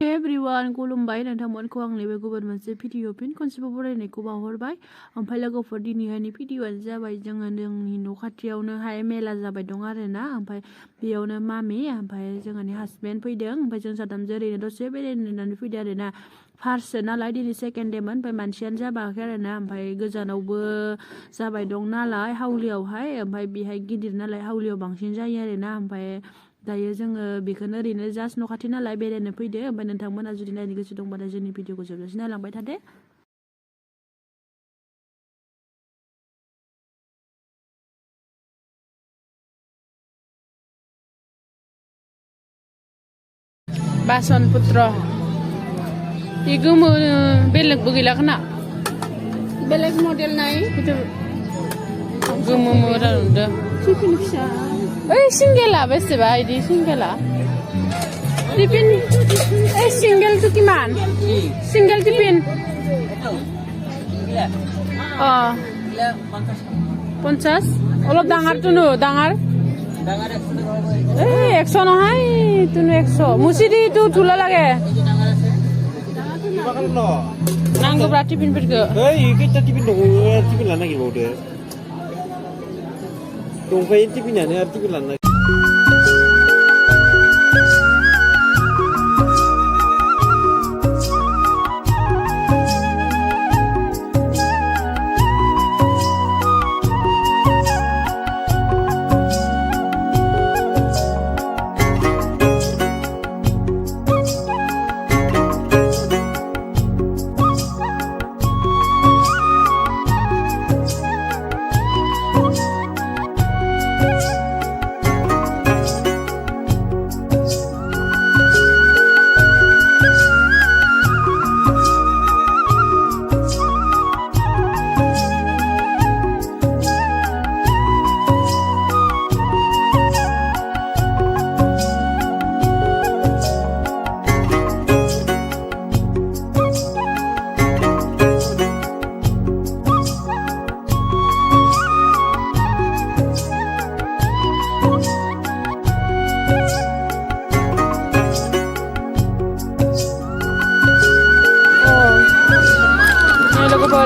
Everyone खुलुमबाय नोंथांमोनखौ आं नैबे गुबुन मोनसे भिडिअ फिन खनसेबाव बरायनायखौ बावहरबाय ओमफ्राय लोगोफोर दिनैहायनि भिडिअआनो जाबाय जोङो जोंनि न' खाथियावनोहाय मेला जाबाय दं आरोना ओमफ्राय बेयावनो मामि ओमफ्राय जोंहानि हासबेन्ड फैदों ओमफ्राय जों साथामजों ओरैनो दसे बेरायनानै फैदों आरोना फार्स्टसो नालाय दिनै सेकेन्ड डेमोन ओमफ्राय मानसियानो जाबाखै आरोना ओमफ्राय गोजानावबो जाबाय दं नालाय हावलियावहाय ओमफ्राय बेहाय गिदिर नालाय हावलियाव बांसिन जायो आरोना ओमफ्राय दायो जोङो बेखौनो ओरैनो जास्ट न' खाथि नालाय बेरायनो फैदो ओमफ्राय नोंथांमोना जुदि नायनो गोसो दंबाथाय जोंनि भिडिअखौ जोबजासिम नायलांबाय थादो बासन पुत्र बे गोमो बेलेगबो गैला खोना बेलेग मडेल नाय गोमो मोरा नुदो टिफिन फिसा ओइ सिंगेला बेसेबा इदि सिंगेला टिफिन ओइ सिंगेल टु किमान सिंगेल टिफिन अ 50 অলপ ডাঙৰটো নো ডাঙৰ এই 100 নহয় তুনো 100 মুছিদি তু তুলা লাগে नांगौब्रा टिफिनफोरखौ ओइ इखैटा टिफिन दङ टिफिन लानो नागिरबावदो दंखायो टिफिनानो आरो टिफिन लानो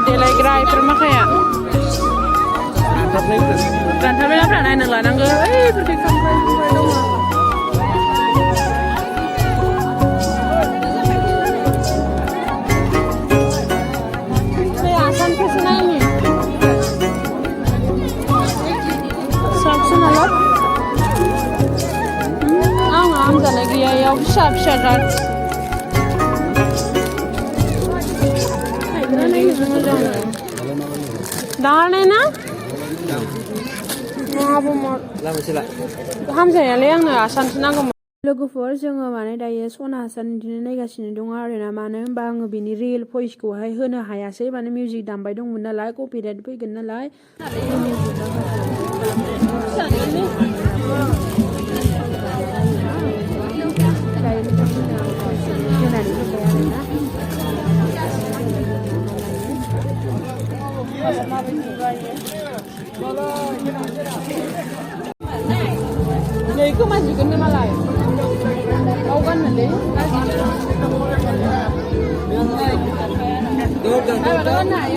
देलायग्रा इफोर माखाया रानथारबायलाफ्रा नायनो लानांगौ ओइफोरखौ खामफ्राय दङ आसानखौसो नायनि साबसिन आलाब आं हामजानाय गैया इयाव फिसा फिसा जार दाङानाय ना हामजानायालाय आंनो आसानसो नांगौमोन लोगोफोर जोङो माने दायो सना आसान बिदिनो नायगासिनो दङ आरोना मानो होनबा आङो बेनि रियेल भइसखौहाय होनो हायासै माने मिउजिक दामबाय दंमोन नालाय कपिराइट फैगोन नालाय नै खोमाजिगोन नो मालाय गाव गाननोलै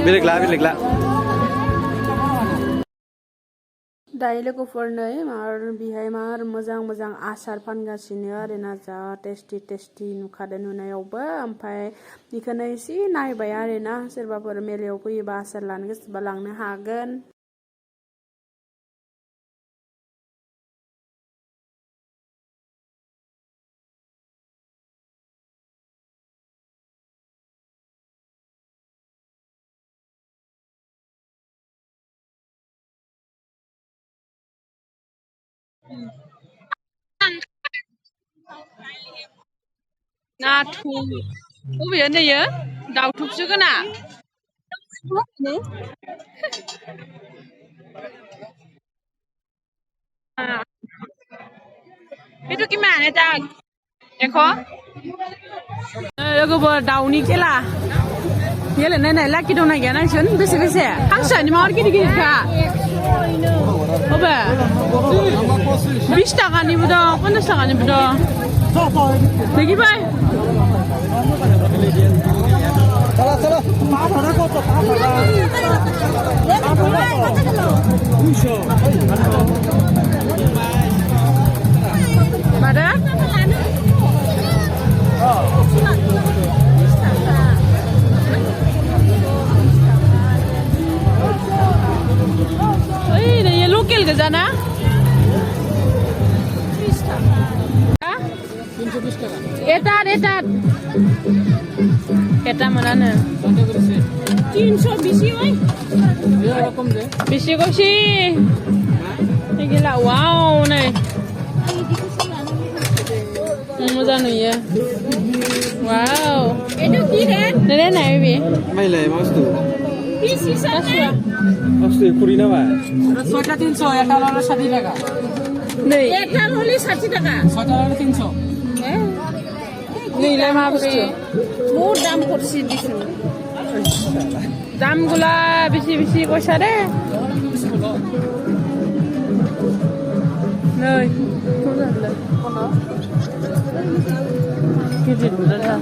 बेलेगला दायो लोगोफोर नै मार बेहाय मार मोजां मोजां आसार फानगासिनो आरोना जा टेस्टि नुखादों नुनायावबो ओमफ्राय बेखौनो एसे नायबाय आरोना सोरबाफोर मेलायाव फैयोबा आसार लानो गोसोबा लांनो हागोन नाथुर बबेयो नैयो दाउथुबसो गोना itu gimana tak eko लोगोफोर दाउनि खेला गेलेनाय लाखि दंना गैया नायसुन बेसे हांसोनि मार गिदिर गिदिरखा बबे 20 थाखानिबो दं 50 थाखानिबो दं देখিबाय Mana? Ini ya lokal ke sana? 30 টাকা। Hah? 320 টাকা। Eta mana nih? 320 ওই। এরকম যে Bisi kok sih? Ini gila, wow nih. Muzah nih ya. Wow. এটা কি রে? Nenek naik bi? মাইলে মাছটো 20 টাকা। মাছটো কুড়ি না ভাই ছয়টা 300 এটা হলো 60 টাকা Nih. এটা হলে 60 টাকা। ছয়টা হলো 300 Nih lah mabstu. বহুত দাম করছি দিছো। Dam gula bisi kok sare? Nih. Kono. Kiri dulu dah.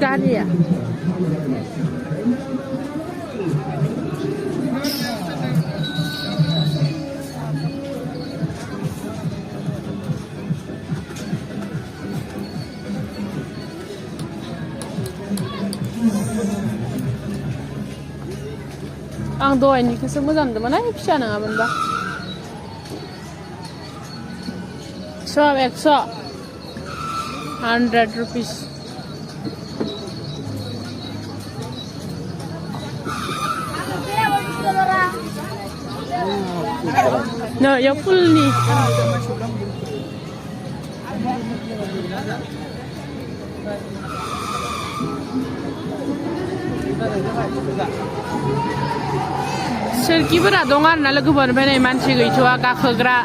Gari ya? Ang dawainikौसो मोजां मोनदोंमोन फिसा नङामोनबा सब 100 100 rupees no ya full nih सोरखिफोरा दं आरोना लोगोफोर ओमफ्राय नै मानसि गैथ'आ गाखोग्रा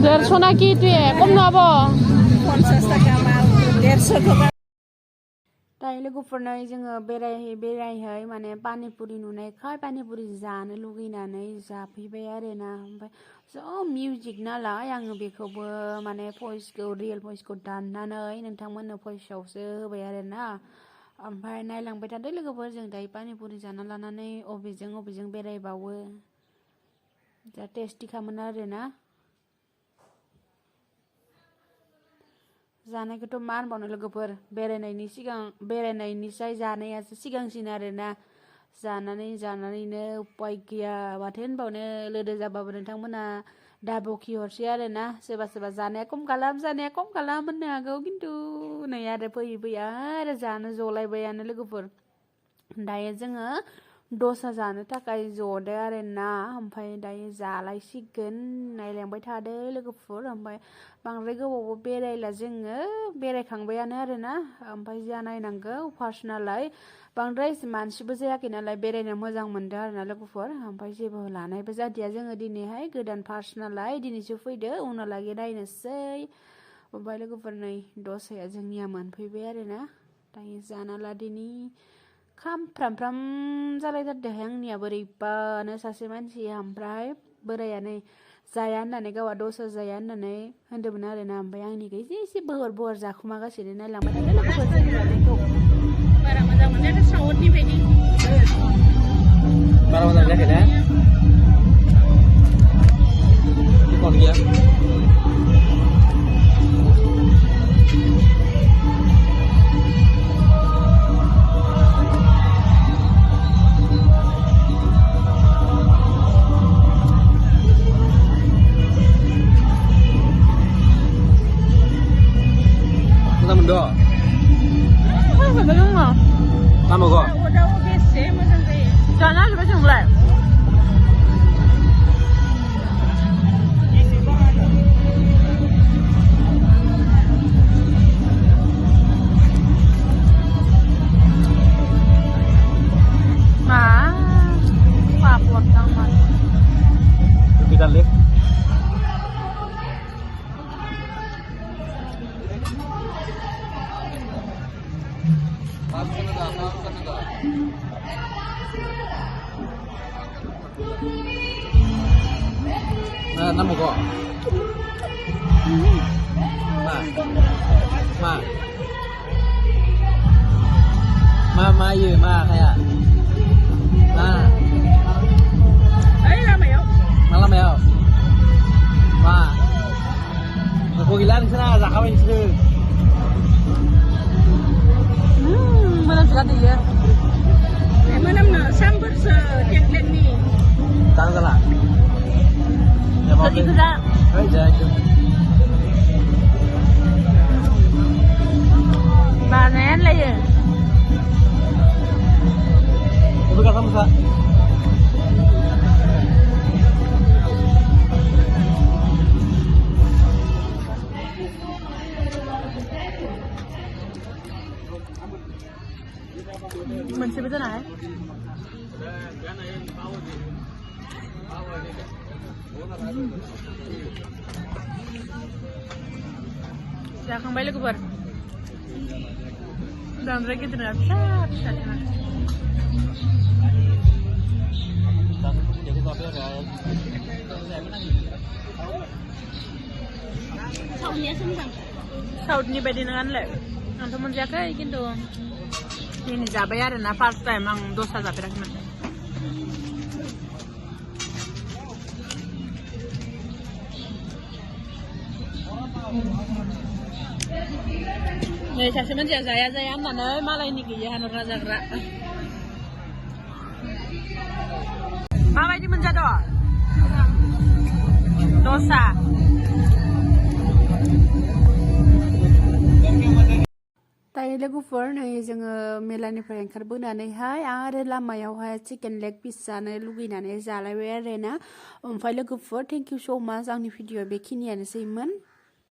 150 ना कि तुए कम नङाबो 50 টাকা মাল 150 টাকা। दायो लोगोफोरनो जोङो बेरायहै माने पानिपुरि नुनायखाय पानिपुरि जानो लुगैनानै जाफैबाय आरोना ओमफ्राय ज' मिउजिक नालाय आङो बेखौबो माने भइसखौ रियेल भइसखौ दाननानै नोंथांमोननो भइसआवसो होबाय आरोना ओमफ्राय नायलांबाय थादो लोगोफोर जों दायो पानिपुरि जाना लानानै अबेजों बेरायबावो जा टेस्टि खामोन आरोना जानायखौथ' मा होनबावनो लोगोफोर बेरायनायनिसाय जानायासो सिगांसिन आरोना जानानैनो उपाय गैया माथो होनबावनो लोदो जाबाबो नोंथांमोना दा बखिहरसै आरोना सोरबा जानाया खम खालाम होननो हागौ खिन्थु नै आरो फैयै आरो जानो जलायबायानो लोगोफोर दायो जोङो दसा जानो थाखाय जदो आरोना ओमफ्राय दायो जालायसिगोन नायलांबाय थादो लोगोफोर ओमफ्राय बांद्राय गोबावबो बेरायला जोङो बेरायखांबायानो आरोना ओमफ्राय जा नायनांगौ फार्स्ट नालाय बांद्राय मानसिबो जायाखै नालाय बेरायनो मोजां मोनदों आरोना लोगोफोर ओमफ्राय जेबो लानायबो जादिया जोङो दिनैहाय गोदान फार्स्ट नालाय दिनैसो फैदो उनावलागै नायनोसै ओमफ्राय लोगोफोर नै दसाया जोंनिया मोनफैबाय आरोना दायो जाना लादिनि खामफ्राम जालायथारदोंहाय आंनिया बोरैबानो सासे मानसिया ओमफ्राय बोराया नै जाया होननानै गावहा दसा जाया होननानै होनदोंमोन आरोना ओमफ्राय आंनिखौ एसे बहर जाखुमागासिनो नायलांबाय थादो लोगोफोर जोंनि जानायखौ बारा मोजां मोननायाथ' साउथनि बायदि बारा मोजां जायाखै ना कौन गया Dah. Lama kok? udah biasa मोजां जायो जाना जोबबाय जोंलाय papot amat Kita lihat Nama kok? Ma iya, ma kayak. Ay, lamayo. Malam ya. Ma. Aku gilan sana, tak kawin sih. Mana sekali ya? Manam na sambal sa teklen ni. Tahu salah. Ya mau. Jadi kita Aja. banen lah ya. Ibu kan sama sa. Mình sẽ biết thế này. Ya kembali ke bar. Dan lagi terlihat besar. Saudnya sembang. Saud ni pwede na kanle. Ang tumunja ka, ikin to. Ini zabayar na first time ang dosa zabayar naman. Nih, saya semen saya mana malah ini kaya hanu raja gerak. Mama ini menjadi dosa. Tay लोगोफोर नै जोङो मेलानिफ्राय ओंखारबोनानैहाय आरो लामायावहाय chicken leg piece जानो लुगैनानै जालायबाय आरोना। ओमफ्राय लोगोफोर thank you स' माच आंनि भिडिअ बेखिनियानोसैमोन।